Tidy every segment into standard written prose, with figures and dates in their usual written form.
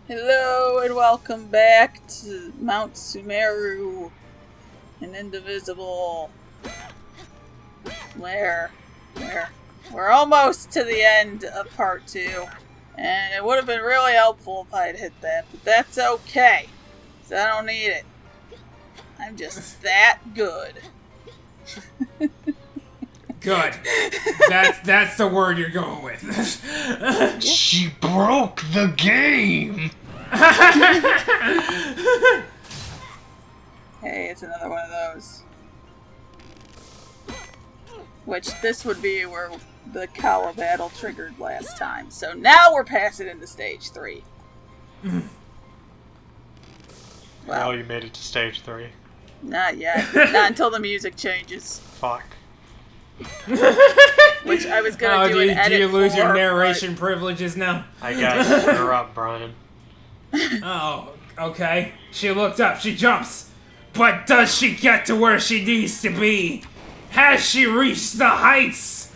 Hello and welcome back to Mount Sumeru and Indivisible. We're almost to the end of part 2. And it would have been really helpful if I had hit that, but that's okay. So I don't need it. I'm just that good. Good. That's the word you're going with. She broke the game! Hey, it's another one of those. Which this would be where the Kawa battle triggered last time. So now we're passing into stage 3. Well, you made it to stage 3. Not yet. Not until the music changes. Fuck. Which I was gonna do an edit do you lose for, your narration privileges now? I guess. You're up, Brian. Oh, okay. She looked up, she jumps. But does she get to where she needs to be? Has she reached the heights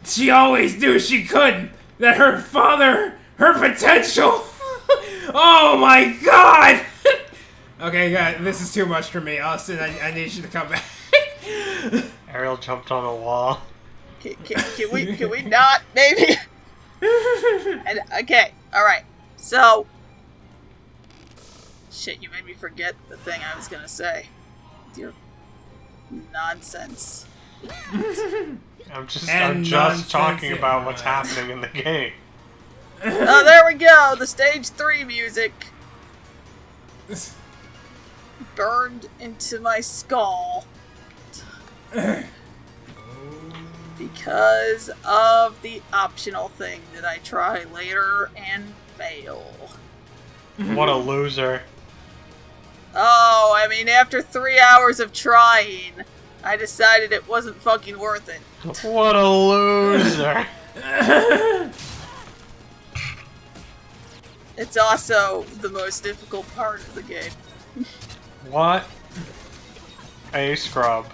she always knew she could? That her father, her potential... Oh my god! Okay, guys, this is too much for me. Austin, I need you to come back. Ariel jumped on a wall. Can we not, maybe? And, okay, alright. So... Shit, you made me forget the thing I was gonna say. Dear nonsense. I'm just talking about what's happening in the game. Oh, there we go! The stage 3 music burned into my skull because of the optional thing that I try later and fail. What a loser. Oh, I mean, after 3 hours of trying, I decided it wasn't fucking worth it. What a loser. It's also the most difficult part of the game. What? A scrub.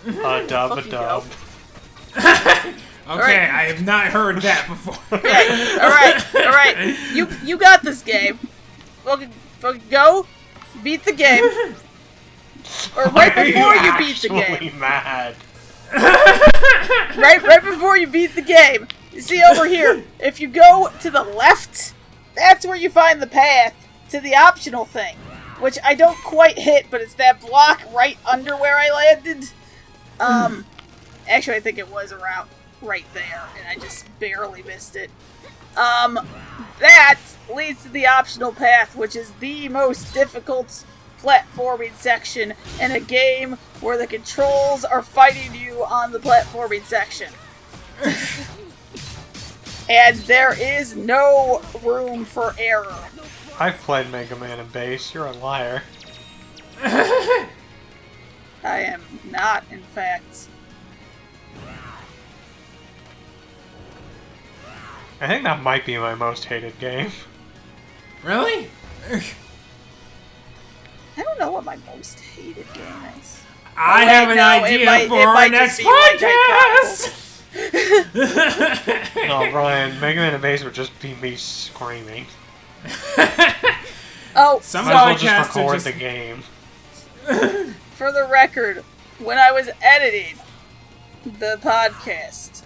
A dub a dub. Okay, Right. I have not heard that before. Okay, alright. You got this game. Fucking go. Beat the game. Or right before you beat the game. Mad. Right before you beat the game. You see over here, if you go to the left, that's where you find the path to the optional thing. Which I don't quite hit, but it's that block right under where I landed. Actually, I think it was around right there, and I just barely missed it. That leads to the optional path, which is the most difficult platforming section in a game where the controls are fighting you on the platforming section. And there is no room for error. I've played Mega Man and Bass. You're a liar. I am not, in fact. I think that might be my most hated game. Really? I don't know what my most hated game is. I have an idea for our next podcast! No, Brian, Mega Man and Bass would just be me screaming. Oh, Some Might as well podcasts just are record just... the game. for the record, when I was editing the podcast,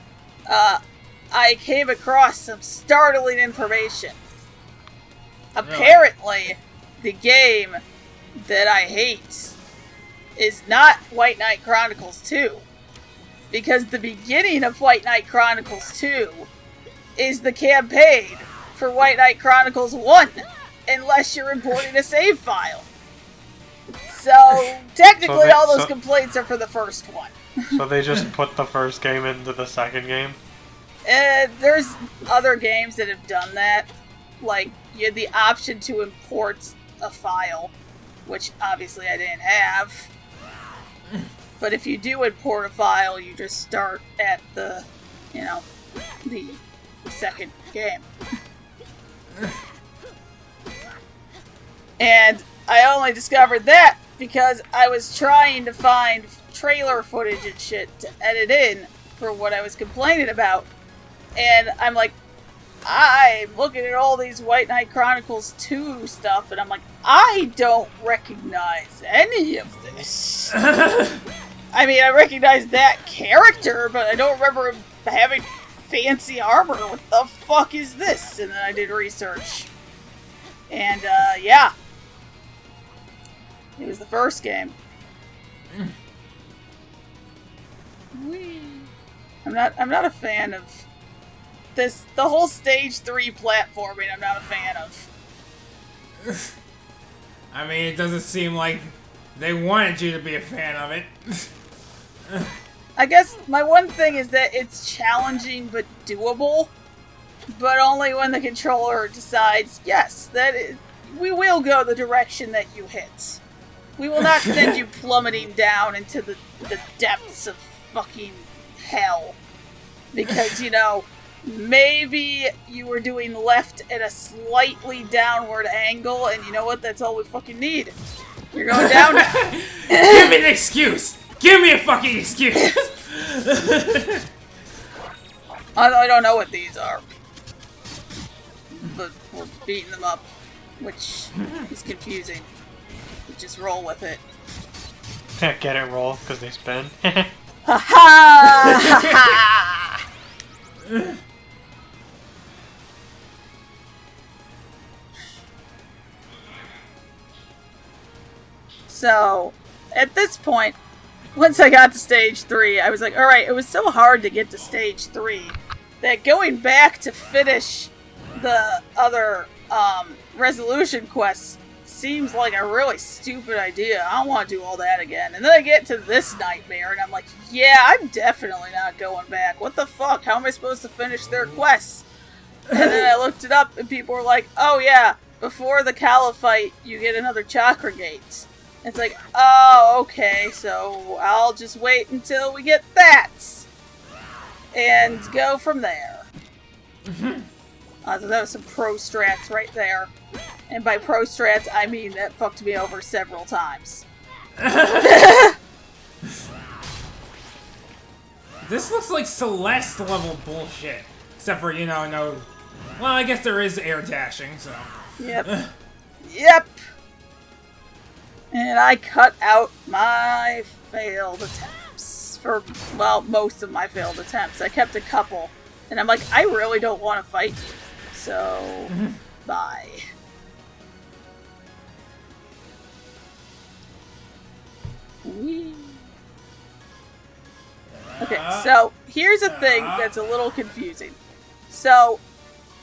I came across some startling information. Apparently, the game that I hate is not White Knight Chronicles 2. Because the beginning of White Knight Chronicles 2 is the campaign for White Knight Chronicles 1, unless you're importing a save file. So, technically all those complaints are for the first one. So they just put the first game into the second game? There's other games that have done that. Like, you had the option to import a file, which obviously I didn't have. But if you do import a file, you just start at the second game. And I only discovered that because I was trying to find trailer footage and shit to edit in for what I was complaining about. And I'm like, I'm looking at all these White Knight Chronicles 2 stuff, and I'm like, I don't recognize any of this. I mean, I recognize that character, but I don't remember him having fancy armor. What the fuck is this? And then I did research. And, yeah. It was the first game. I'm not a fan of this, the whole stage 3 platforming. I'm not a fan of. I mean, it doesn't seem like they wanted you to be a fan of it. I guess my one thing is that it's challenging but doable, but only when the controller decides, yes, we will go the direction that you hit. We will not send you plummeting down into the depths of fucking hell. Because, you know, maybe you were doing left at a slightly downward angle, and you know what? That's all we fucking need. You're going down now. Give me an excuse! Give me a fucking excuse! I don't know what these are. But we're beating them up, which is confusing. We just roll with it. Get it, roll, because they spin. Ha ha! Ha ha! So, at this point, once I got to stage 3, I was like, alright, it was so hard to get to stage 3 that going back to finish the other resolution quests seems like a really stupid idea. I don't want to do all that again. And then I get to this nightmare and I'm like, yeah, I'm definitely not going back. What the fuck? How am I supposed to finish their quests? And then I looked it up and people were like, oh yeah, before the Kala fight, you get another chakra gate. It's like, oh, okay, so I'll just wait until we get that. And go from there. So that was some pro strats right there. And by pro strats, I mean that fucked me over several times. This looks like Celeste level bullshit. Except for, you know, no... Well, I guess there is air dashing, so... Yep. Yep! And I cut out my failed attempts. For, well, most of my failed attempts. I kept a couple. And I'm like, I really don't want to fight you. So, bye. Whee. Okay, so here's a thing that's a little confusing. So,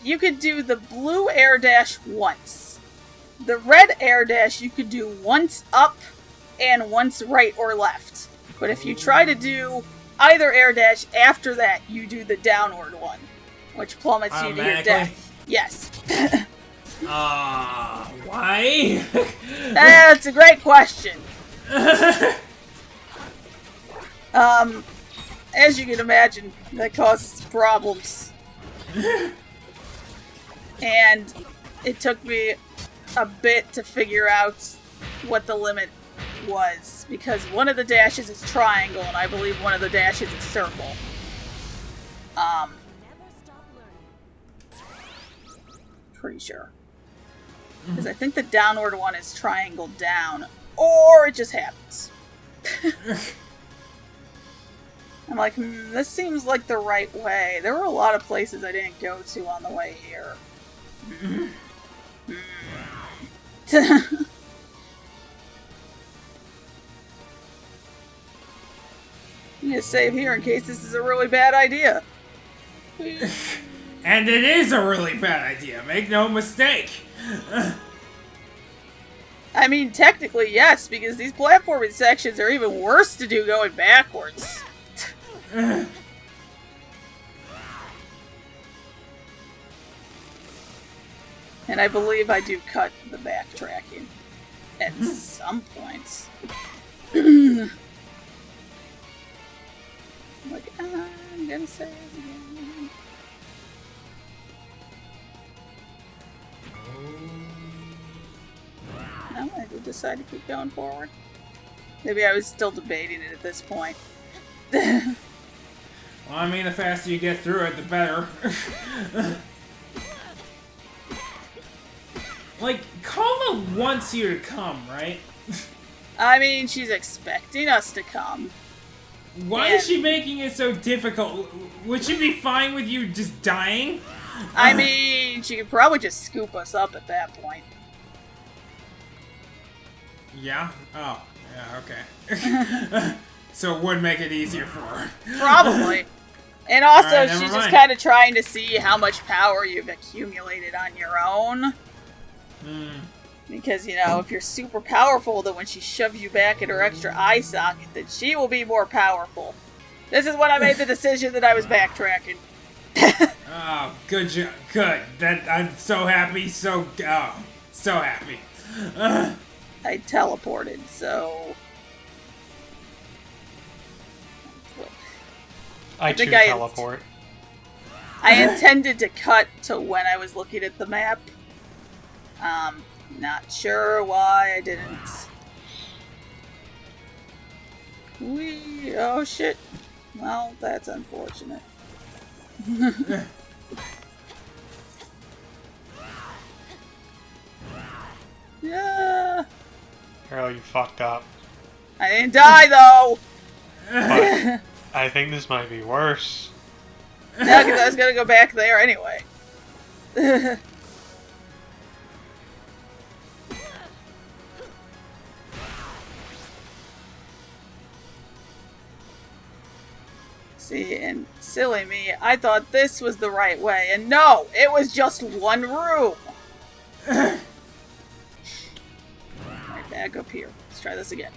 you could do the blue air dash once. The red air dash you could do once up and once right or left. But if you try to do either air dash after that, you do the downward one, which plummets you to your death. Yes. Why? That's a great question. As you can imagine, that causes problems. And it took me a bit to figure out what the limit was, because one of the dashes is triangle, and I believe one of the dashes is circle. Pretty sure. Because I think the downward one is triangle down, or it just happens. I'm like, this seems like the right way. There were a lot of places I didn't go to on the way here. I'm gonna save here in case this is a really bad idea. And it is a really bad idea, make no mistake. I mean, technically, yes, because these platforming sections are even worse to do going backwards. And I believe I do cut the backtracking at some points. Like, I'm gonna save again. No, I did decide to keep going forward. Maybe I was still debating it at this point. Well, I mean, the faster you get through it, the better. Like, Kala wants you to come, right? I mean, she's expecting us to come. Why is she making it so difficult? Would she be fine with you just dying? I mean, she could probably just scoop us up at that point. Yeah? Oh, yeah, okay. So it would make it easier for her. Probably. And also, Alright, she's never just mind. kind of trying to see how much power you've accumulated on your own. Because, you know, if you're super powerful, then when she shoves you back in her extra eye socket, then she will be more powerful. This is when I made the decision that I was backtracking. Oh, good job. Good. I'm so happy. So happy. I teleported, so... I too think teleport. I intended to cut to when I was looking at the map. Not sure why I didn't. Oh shit. Well, that's unfortunate. Yeah. Girl, you fucked up. I didn't die though! But I think this might be worse. No, because I was gonna go back there anyway. See, and silly me, I thought this was the right way, and no, it was just one room! Right, back up here. Let's try this again.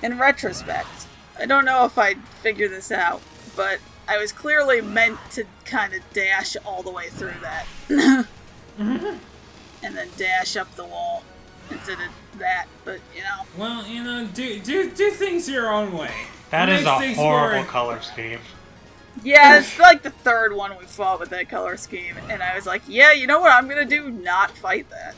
In retrospect, I don't know if I'd figure this out, but I was clearly meant to kind of dash all the way through that. And then dash up the wall instead of that, but you know. Well, you know, do things your own way. That It is makes a things horrible more- color scheme. Yeah, it's like the third one we fought with that color scheme, and I was like, yeah, you know what I'm gonna do? Not fight that.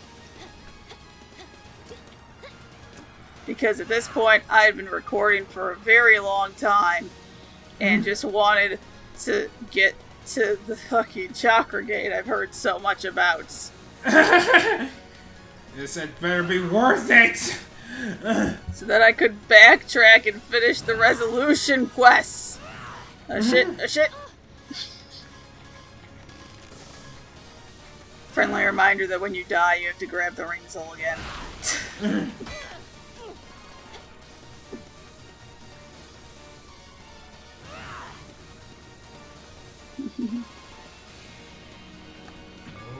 Because at this point, I had been recording for a very long time, and just wanted to get to the fucking chakra gate I've heard so much about. This had better be worth it! So that I could backtrack and finish the resolution quests. Oh shit, oh shit. Friendly reminder that when you die, you have to grab the ring soul again.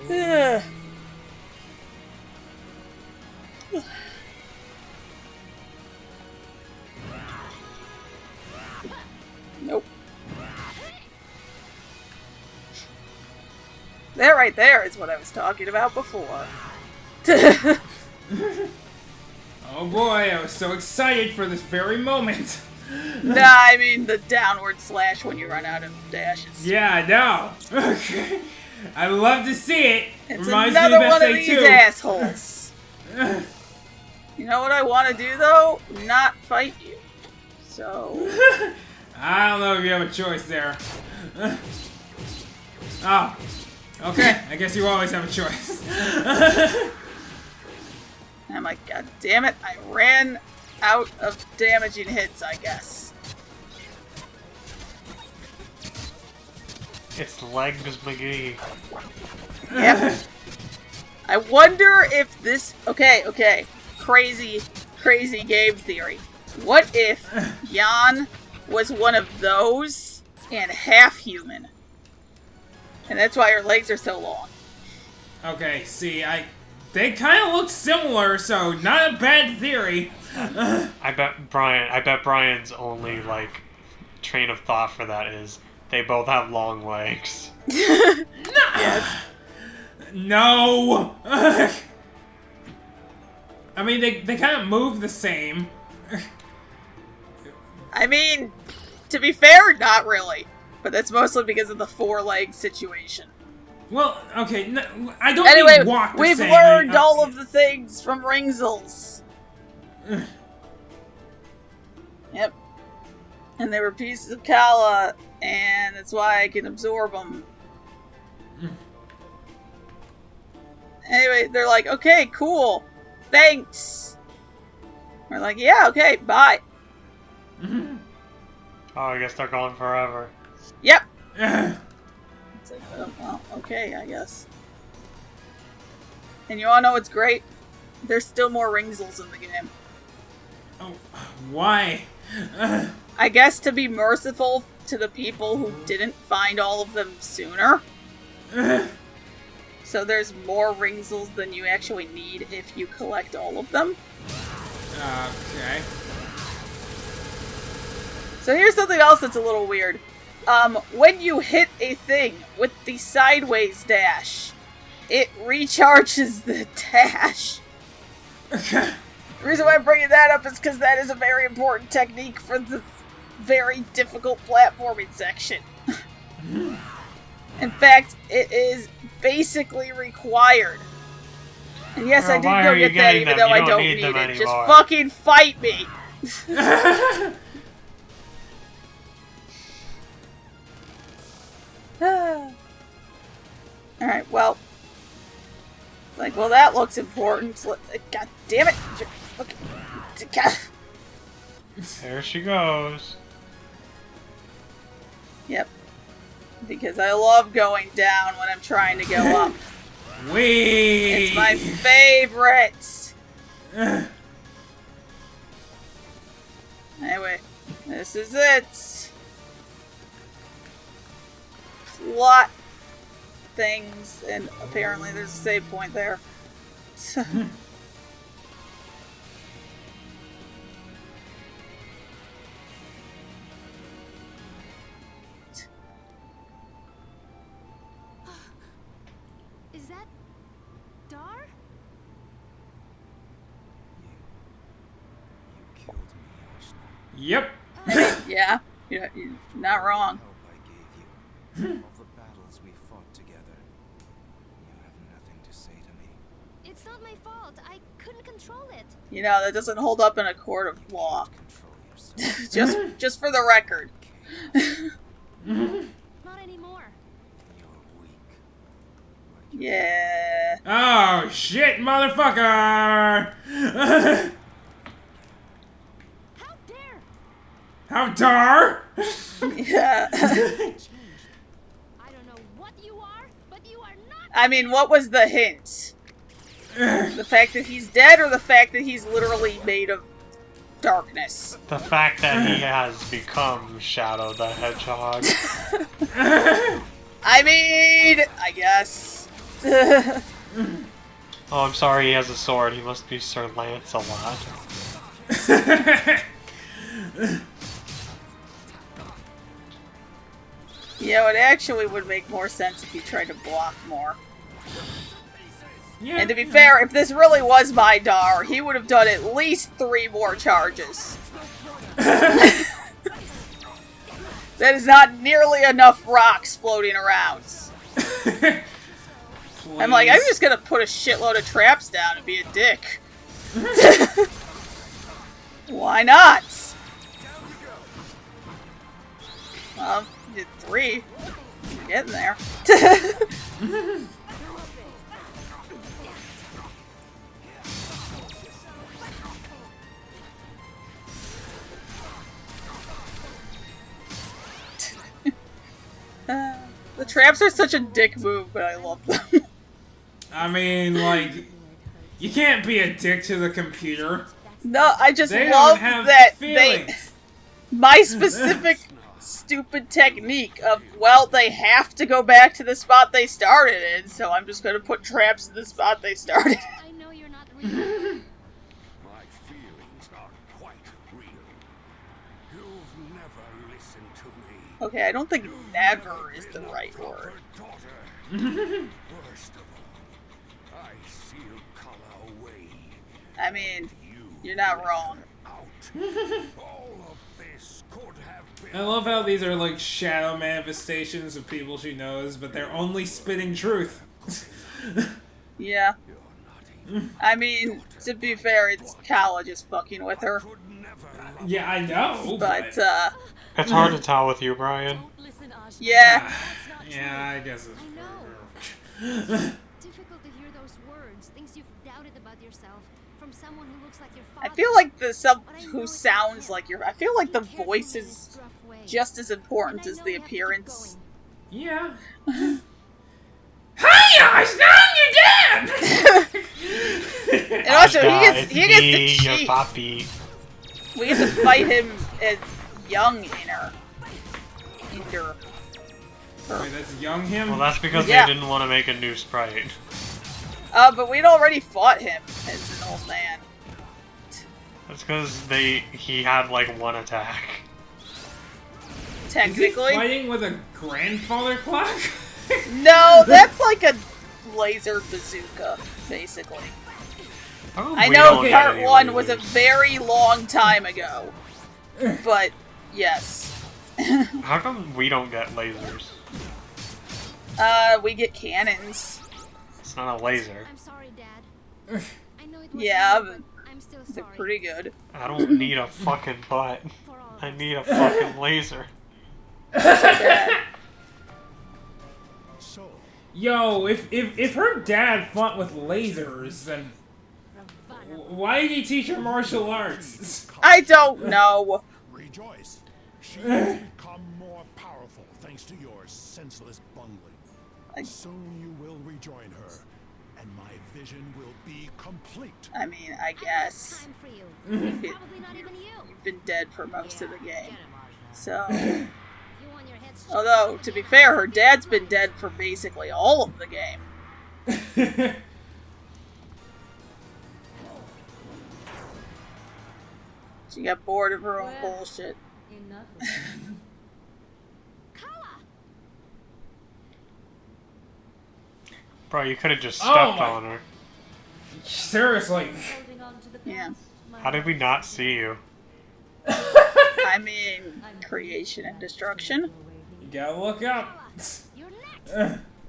Ugh. Nope. That right there is what I was talking about before. Oh boy, I was so excited for this very moment. Nah, I mean the downward slash when you run out of dashes. Yeah, I know. Okay. I love to see it. It's Reminds another me of one of SA2. these assholes. You know what I want to do though? Not fight you. So... I don't know if you have a choice there. Oh. Okay, I guess you always have a choice. And I'm like, god damn it, I ran out of damaging hits, I guess. It's Legs McGee. Yep. I wonder if this... Okay. Crazy game theory. What if Jan was one of those and half human? And that's why her legs are so long. Okay, see, they kind of look similar, so not a bad theory. I bet Brian's only, like, train of thought for that is they both have long legs. Yes. No! I mean, they kind of move the same. I mean, to be fair, not really. But that's mostly because of the four-leg situation. Well, okay, no, I don't Anyway, mean walk the we've same. learned all of the things from Ringzels. Yep. And they were pieces of Kala, and that's why I can absorb them. Anyway, they're like, okay, cool. Thanks. We're like, yeah, okay, bye. Oh, I guess they're gone forever. Yep. It's like, oh, well, okay, I guess. And you wanna know what's great? There's still more Ringzels in the game. Oh, why? I guess to be merciful to the people who didn't find all of them sooner. So there's more Ringzels than you actually need if you collect all of them. Okay. So here's something else that's a little weird. When you hit a thing with the sideways dash, it recharges the dash. The reason why I'm bringing that up is because that is a very important technique for the very difficult platforming section. In fact, it is basically required. And yes, Girl, I did go get that even though I don't need it. anymore. Just fucking fight me! Alright, well. Like, well, that looks important. God damn it! Okay. God. There she goes. Yep. Because I love going down when I'm trying to go up. Wee! It's my favorite! Anyway, this is it. Plot things, and apparently there's a save point there. Is that Dar? You killed me, Ashna. Yep. Yeah, you're not wrong. Help I gave you. Of the battles we fought together. You have nothing to say to me. It's not my fault. I couldn't control it. You know, that doesn't hold up in a court of law. Control yourself. just for the record. Not anymore. You're weak. Yeah. Oh, shit, motherfucker! How dare! How dare? Yeah. I don't know what you are, but you are not. I mean, what was the hint? The fact that he's dead, or the fact that he's literally made of darkness? The fact that he has become Shadow the Hedgehog. I mean, I guess. Oh, I'm sorry, he has a sword. He must be Sir Lancelot. You know, it actually would make more sense if he tried to block more. Yeah. And to be fair, if this really was my Dar, he would have done at least 3 more charges. That is not nearly enough rocks floating around. I'm like, I'm just gonna put a shitload of traps down and be a dick. Why not? Well, you did 3. You're getting there. The traps are such a dick move, but I love them. I mean, like, you can't be a dick to the computer. No, I just They love don't have that feelings. my specific stupid technique of, well, they have to go back to the spot they started in, so I'm just gonna put traps in the spot they started. I know you're not real. My feelings are quite real. You've never listened to me. Okay, I don't think never is the right word. First of all, I sealed Kala away. I mean, you're not wrong. Out. All of this could have been. I love how these are like shadow manifestations of people she knows, but they're only spitting truth. Yeah. You're not even. I mean, to be fair, it's Kala just fucking with her. Could never. Yeah, I know. But, It's hard to tell with you, Brian. Don't listen, Ashna. Yeah. That's not true. Yeah, I guess it's I know. true. It's difficult to hear those words, things you've doubted about yourself, from someone who looks like your father. I feel like the sub But I know who it's sounds not like him. your. I feel like the He cared for me voice in is his rough way. just as important And I as know the we have to keep appearance. going. Yeah. Hi, Ash! Now you're dead! And also, he Ashna, gets it's to me, your cheat. papi. We get to fight him as young Inner. Inder. Wait, that's young him? Well, that's because Yeah. they didn't want to make a new sprite. But we'd already fought him as an old man. That's because he had like one attack. Is he Technically. fighting with a grandfather clock? No, that's like a laser bazooka, basically. How come I we know don't get part any 1 was a lasers? very long time ago. But, yes. How come we don't get lasers? We get cannons. It's not a laser. I'm sorry, Dad. I know it was Yeah, you, but I'm still they're sorry. pretty good. I don't need a fucking butt. For all of I us. need a fucking laser. Bad. So, Yo, if her dad fought with lasers, then why did he teach her martial arts? I don't know. rejoice. She has become more powerful thanks to your senseless bungling. Soon you will rejoin her, and my vision will be complete. I mean, I I have guess. time for you. You've Probably not even you. been dead for most of the game. So, If you want your head straight, although, to be fair, her dad's been dead for basically all of the game. She got bored of her own bullshit. Enough. Kawa! Bro, you could have just Oh stepped my- on her. Seriously. Holding on to the Yeah. past, my How did we not see you? I mean, creation and destruction. You gotta look up. You're next!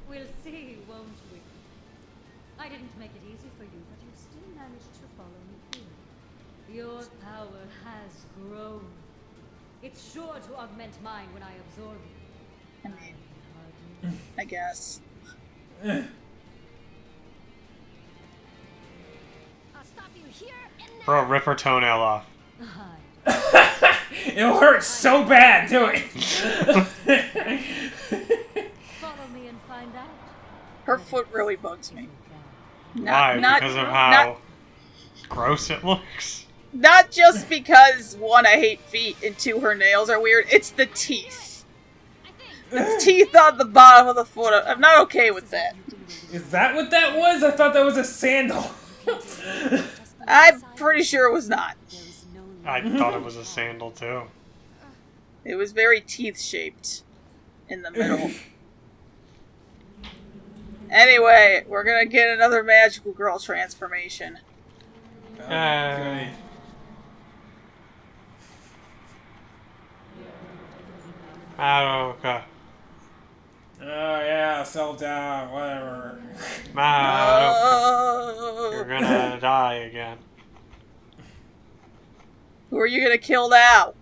We'll see, won't we? I didn't make it easy for you, but you still managed to follow me here. Your power has grown. It's sure to augment mine when I absorb it. I mean, Pardon. I guess. I'll stop you here and now! Bro, rip her toenail off. Hide. It'll hurt so bad, do it. Follow me and find out. Her foot really bugs me. Why? Because of how gross it looks? Not just because, 1, I hate feet, and 2, her nails are weird. It's the teeth. The teeth on the bottom of the foot. I'm not okay with that. Is that what that was? I thought that was a sandal. I'm pretty sure it was not. I thought it was a sandal too. It was very teeth-shaped in the middle. Anyway, we're gonna get another magical girl transformation. Yay. Madoka. Oh yeah, self-doubt, whatever. Madoka. You're gonna die again. Who are you gonna kill now?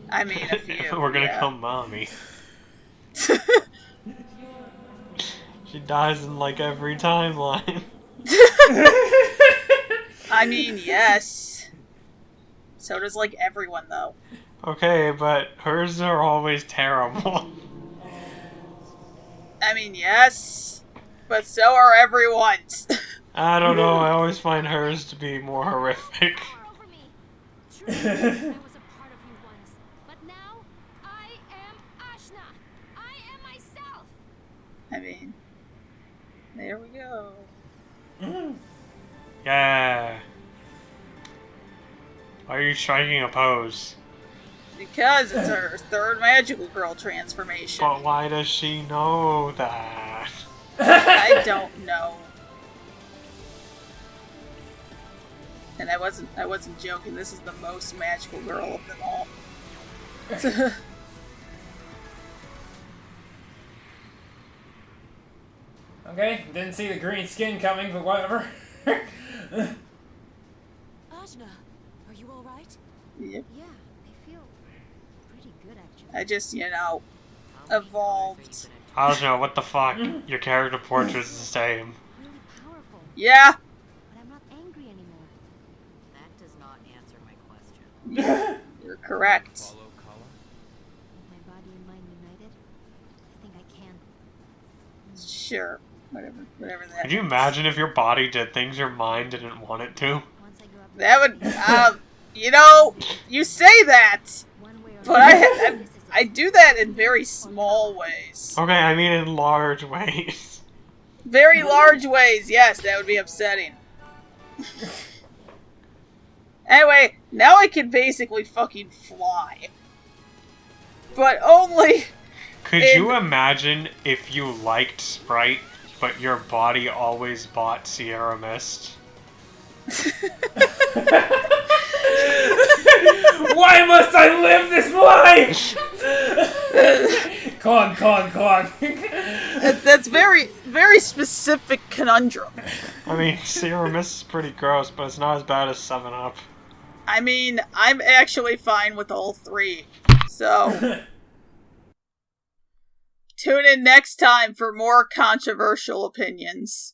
I mean, a few. We're gonna yeah. kill mommy. She dies in like every timeline. I mean, yes. So does, like, everyone, though. Okay, but hers are always terrible. I mean, yes. But so are everyone's. I don't know, I always find hers to be more horrific. Power over me. True, I was a part of you once, but now I am Ashna. I am myself. I mean, there we go. Yeah. Why are you striking a pose? Because it's her 3rd magical girl transformation. But why does she know that? I don't know. And I wasn't joking. This is the most magical girl of them all. Okay, didn't see the green skin coming, but whatever. Ajna, are you alright? Yep. Yeah, they feel pretty good actually. I just, evolved. I don't know, what the fuck? Your character portrait is the same. Really powerful. Yeah. But I'm not angry anymore. That does not answer my question. You're correct. Follow color? With my body and mind united, I think I can. Sure. Whatever that Could you means. imagine if your body did things your mind didn't want it to? Once I grow up. That would, you say that, One way or but another, this is it. I do that in very small ways. Okay, I mean in large ways. Very large ways, yes, that would be upsetting. Anyway, now I can basically fucking fly. But only... Could you imagine if you liked Sprite, but your body always bought Sierra Mist? Why must I live this life? Con. That's very, very specific conundrum. I mean, Sierra Mist is pretty gross, but it's not as bad as 7-Up. I mean, I'm actually fine with all three. So... Tune in next time for more controversial opinions.